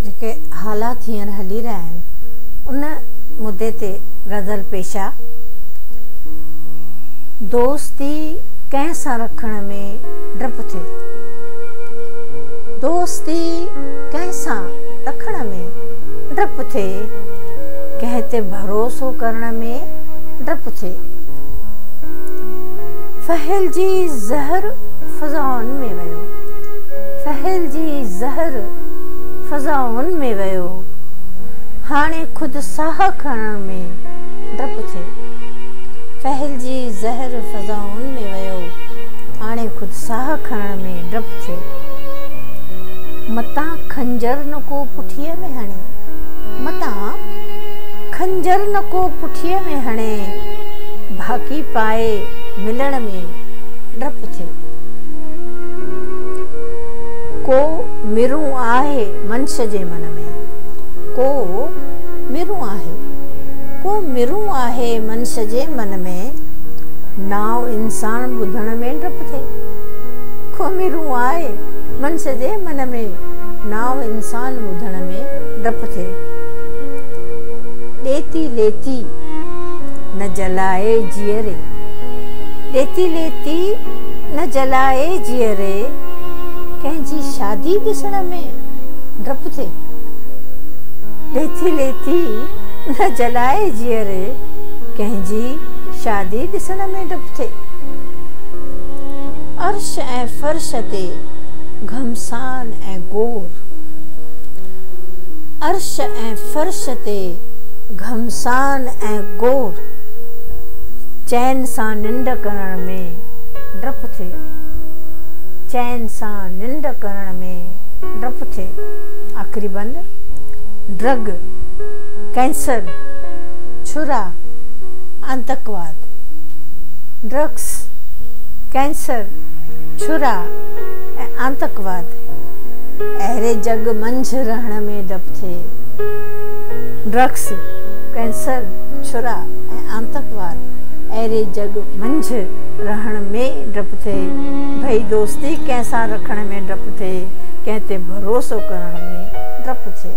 जेके हालात हींअर हली रहिया आहिनि उन मुद्दे ते गज़ल पेशा। दोस्ती कंहिं सां रखण में डपु थिए, दोस्ती कंहिं सां रखण में डपु थिए, कंहिं ते भरोसो करण में डपु थिए। फहिलजी ज़हर फ़ज़ाउनि में वियो, फहिलजी ज़हर फ़ज़ाउनि में वियो, हाणे ख़ुदि साह खणण में डपु थिए। फहिलजी ज़हर फ़ज़ाउनि में वियो, हाणे ख़ुदि साह खणण में डपु थिए। मतां खंजर न को पुठीअ में हणे, मतां खंजर न को पुठीअ में हणे, भाकी पाए मिलण में डपु थिए। को मिरूं आहे मंश जे मन में, को मिरूं आहे, को मिरूं आहे मंश जे मन में, नाव इंसान ॿुधण में डपु थिए। को मिरूं आहे मंश जे मन में, नाव इंसान ॿुधण में डपु थिए। लेती लेती न जलाए जीअरे, लेती लेती न जलाए जीअरे, कंहिंजी शादी ॾिसण में डपु थिए। लेती लेती न जलाए जीअरे, कंहिंजी शादी ॾिसण में डपु थिए। अर्श ऐं फर्श ते घमसान ऐं गोर, अर्श ऐं फर्श ते घमसान ऐं गोर, चैन सां निंड करण में डपु थिए, चैन सां निंड करण में डपु थिए। आख़िरी बंद। ड्रग, कैंसर, छुरा, आतंकवाद। ड्रग्स, कैंसर, छुरा ऐं आतंकवाद, अहिड़े जग मंझि रहण में डपु थिए। ड्रग्स, कैंसर, छुरा ऐं आतंकवाद, अहिड़े जग मंझि रहण में डपु थिए। भई दोस्ती कंहिं सां रखण में डपु थिए, कंहिं ते भरोसो करण में डपु थिए।